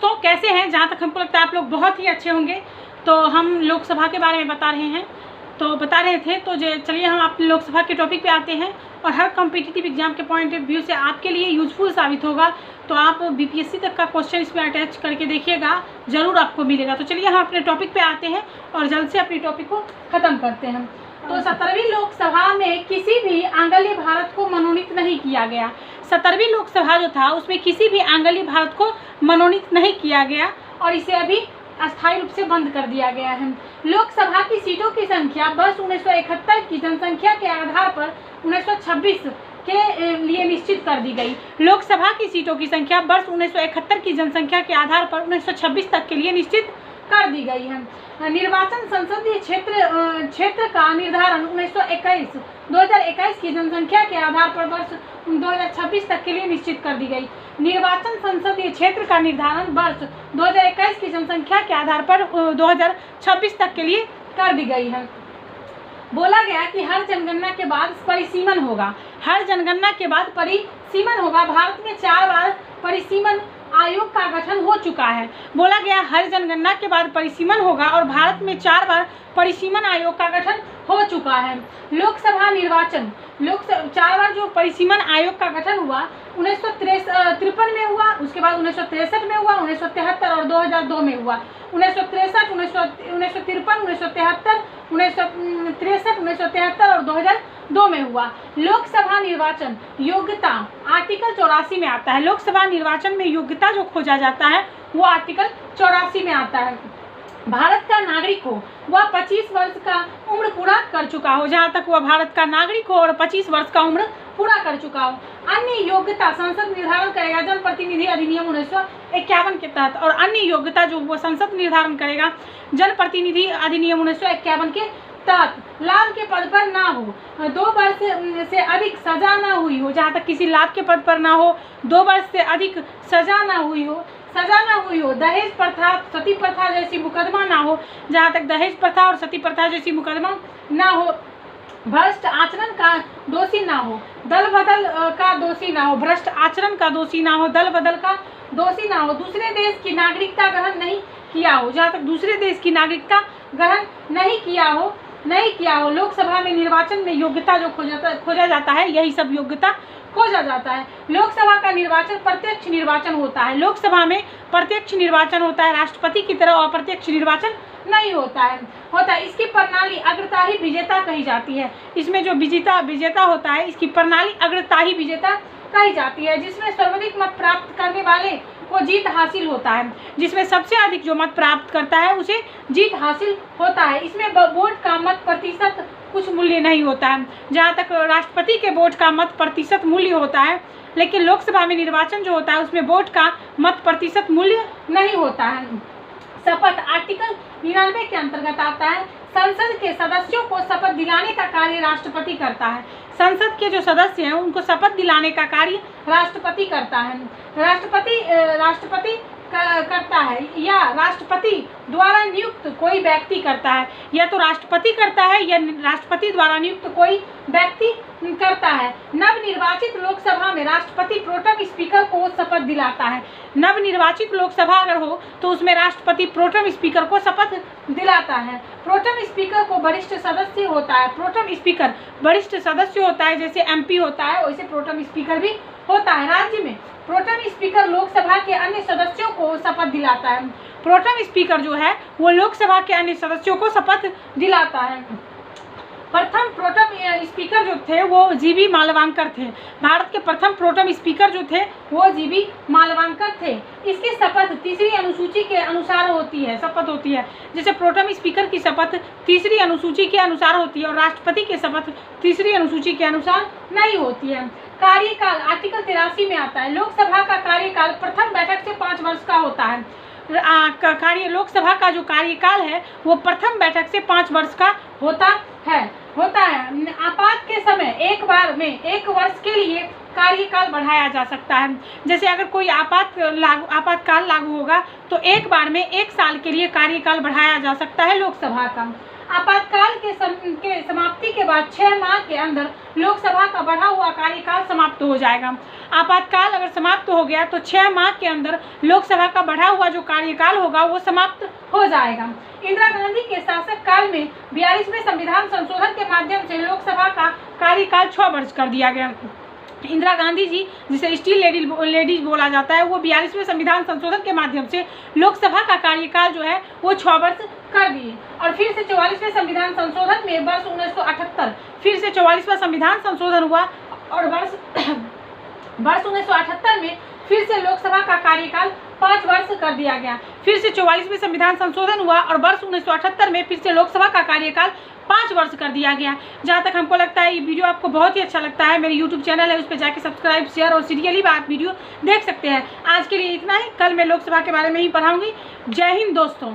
दोस्तों कैसे हैं? जहाँ तक हमको लगता है आप लोग बहुत ही अच्छे होंगे। तो हम लोकसभा के बारे में बता रहे थे तो चलिए हम आप लोकसभा के टॉपिक पे आते हैं। और हर कॉम्पिटिटिव एग्जाम के पॉइंट ऑफ व्यू से आपके लिए यूजफुल साबित होगा। तो आप बीपीएससी तक का क्वेश्चन इसमें अटैच करके देखिएगा, ज़रूर आपको मिलेगा। तो चलिए हम अपने टॉपिक पे आते हैं और जल्द से अपने टॉपिक को ख़त्म करते हैं। तो 17वीं लोकसभा में किसी भी आंगल्य भारत को मनोनीत नहीं किया गया। 17वीं लोकसभा जो था उसमें किसी भी आंगल्य भारत को मनोनीत नहीं किया गया और इसे अभी अस्थायी रूप से बंद कर दिया गया है। लोकसभा की सीटों की संख्या वर्ष 1971 की जनसंख्या के आधार पर 1926 के लिए निश्चित कर दी गई। लोकसभा की सीटों की संख्या वर्ष 1971 की जनसंख्या के आधार पर 1926 तक के लिए निश्चित कर दी गई है। निर्वाचन संसदीय क्षेत्र का निर्धारण 2021 की जनसंख्या के आधार पर वर्ष 2026 तक के लिए निश्चित कर दी गई। निर्वाचन संसदीय क्षेत्र का निर्धारण वर्ष 2021 की जनसंख्या के आधार पर 2026 तक के लिए कर दी गई है। बोला गया कि हर जनगणना के बाद परिसीमन होगा। हर जनगणना के बाद परिसीमन होगा। भारत में 4 बार परिसीमन आयोग का गठन हो चुका है। बोला गया हर जनगणना के बाद परिसीमन होगा और भारत में 4 बार परिसीमन आयोग का गठन हो चुका है। लोकसभा निर्वाचन 4 बार जो परिसीमन आयोग का गठन हुआ 1953 में हुआ, उसके बाद 1963 में हुआ, 1973 और 2002 में हुआ। 1963, 1973 और 2002 में हुआ। लोकसभा निर्वाचन योग्यता आर्टिकल 84 में आता है। लोकसभा निर्वाचन में योग्यता जो खोजा जाता है वो आर्टिकल 84 में आता है। भारत का नागरिक हो वह 25 वर्ष का उम्र पूरा कर चुका हो, जहाँ तक वह भारत का नागरिक हो और 25 वर्ष का उम्र पूरा कर चुका हो। अन्य योग्यता संसद निर्धारण करेगा जनप्रतिनिधि अधिनियम 1951 के तहत, और अन्य योग्यता जो वो संसद निर्धारण करेगा जनप्रतिनिधि अधिनियम 1951 के तहत। लाभ के पद पर ना हो, 2 वर्ष से अधिक सजा ना हुई हो, जहाँ तक किसी लाभ के पद पर ना हो, 2 वर्ष से अधिक सजा ना हुई हो, दहेज प्रथा सती प्रथा जैसी मुकदमा ना हो, जहाँ तक दहेज प्रथा और सती प्रथा जैसी मुकदमा ना हो, भ्रष्ट आचरण का दोषी ना हो, दल बदल का दोषी ना हो, भ्रष्ट आचरण का दोषी ना हो, दल बदल का दोषी ना हो, दूसरे देश की नागरिकता ग्रहण नहीं किया हो, जहाँ तक दूसरे देश की नागरिकता ग्रहण नहीं किया हो। लोकसभा में निर्वाचन में योग्यता जो खोजा जाता है यही सब योग्यता खोजा जाता है। लोकसभा का निर्वाचन प्रत्यक्ष निर्वाचन होता है। लोकसभा में प्रत्यक्ष निर्वाचन होता है, राष्ट्रपति की तरह अप्रत्यक्ष निर्वाचन नहीं होता है। इसकी प्रणाली अग्रताही विजेता कही जाती है। इसमें जो विजेता होता है इसकी प्रणाली अग्रताही विजेता कही जाती है, जिसमें सर्वाधिक मत प्राप्त करने वाले को जीत हासिल होता है। जिसमें सबसे अधिक जो मत प्राप्त करता है उसे जीत हासिल होता है। इसमें वोट का मत प्रतिशत कुछ मूल्य नहीं होता है, जहाँ तक राष्ट्रपति के वोट का मत प्रतिशत मूल्य होता है, लेकिन लोकसभा में निर्वाचन जो होता है उसमें वोट का मत प्रतिशत मूल्य नहीं होता है। शपथ आर्टिकल 99 के अंतर्गत आता है। संसद के सदस्यों को शपथ दिलाने का कार्य राष्ट्रपति करता है। संसद के जो सदस्य हैं उनको शपथ दिलाने का कार्य राष्ट्रपति करता है। राष्ट्रपति करता है या राष्ट्रपति द्वारा नियुक्त कोई व्यक्ति करता है, या तो राष्ट्रपति करता है या राष्ट्रपति द्वारा नियुक्त कोई व्यक्ति करता है। नवनिर्वाचित लोकसभा में राष्ट्रपति प्रोटेम स्पीकर को शपथ दिलाता है। नवनिर्वाचित लोकसभा अगर हो तो उसमें राष्ट्रपति प्रोटेम स्पीकर को शपथ दिलाता है। प्रोटेम स्पीकर को वरिष्ठ सदस्य होता है। प्रोटेम स्पीकर वरिष्ठ सदस्य होता है, जैसे एमपी होता है वैसे प्रोटेम स्पीकर भी होता है। राज्य में प्रोटेम स्पीकर लोकसभा के अन्य सदस्यों को शपथ दिलाता है। प्रोटेम स्पीकर जो है वो लोकसभा के अन्य सदस्यों को शपथ दिलाता है। प्रथम प्रोटेम स्पीकर जो थे वो जीबी मालवांकर थे। भारत के प्रथम प्रोटेम स्पीकर जो थे वो जीबी मालवांकर थे। इसकी शपथ 3री अनुसूची के अनुसार होती है। जैसे प्रोटेम स्पीकर की शपथ 3री अनुसूची के अनुसार होती है और राष्ट्रपति की शपथ 3री अनुसूची के अनुसार नहीं होती है। कार्यकाल आर्टिकल 83 में आता है। लोकसभा का कार्यकाल प्रथम बैठक से 5 वर्ष का होता है। लोकसभा का जो कार्यकाल है वो प्रथम बैठक से 5 वर्ष का होता है। आपात के समय एक बार में 1 वर्ष के लिए कार्यकाल बढ़ाया जा सकता है। जैसे अगर कोई आपातकाल लागू होगा तो एक बार में 1 साल के लिए कार्यकाल बढ़ाया जा सकता है लोकसभा का। आपातकाल के समाप्ति के बाद 6 माह के अंदर लोकसभा का बढ़ा हुआ कार्यकाल समाप्त हो जाएगा। आपातकाल अगर समाप्त हो गया तो 6 माह के अंदर लोकसभा का बढ़ा हुआ जो कार्यकाल होगा वो समाप्त हो जाएगा। इंदिरा गांधी के शासक काल में 42वें संविधान संशोधन के माध्यम से लोकसभा का कार्यकाल 6 वर्ष कर दिया गया। इंदिरा गांधी जी, जिसे स्टील लेडीज बोला जाता है, वो 42वें संविधान संशोधन के माध्यम से लोकसभा का कार्यकाल जो है वो 6 वर्ष कर दिए। और फिर से 44वें संविधान संशोधन में वर्ष 1978 फिर से 44वां संविधान संशोधन हुआ और वर्ष 1978 में फिर से लोकसभा का कार्यकाल 5 वर्ष कर दिया गया। फिर से 44वें संविधान संशोधन हुआ और वर्ष 1978 में फिर से लोकसभा का कार्यकाल 5 वर्ष कर दिया गया। जहाँ तक हमको लगता है ये वीडियो आपको बहुत ही अच्छा लगता है, मेरे यूट्यूब चैनल है, उस पर जाके सब्सक्राइब, शेयर और सीरियली आप वीडियो देख सकते हैं। आज के लिए इतना ही, कल मैं लोकसभा के बारे में ही पढ़ाऊंगी। जय हिंद दोस्तों।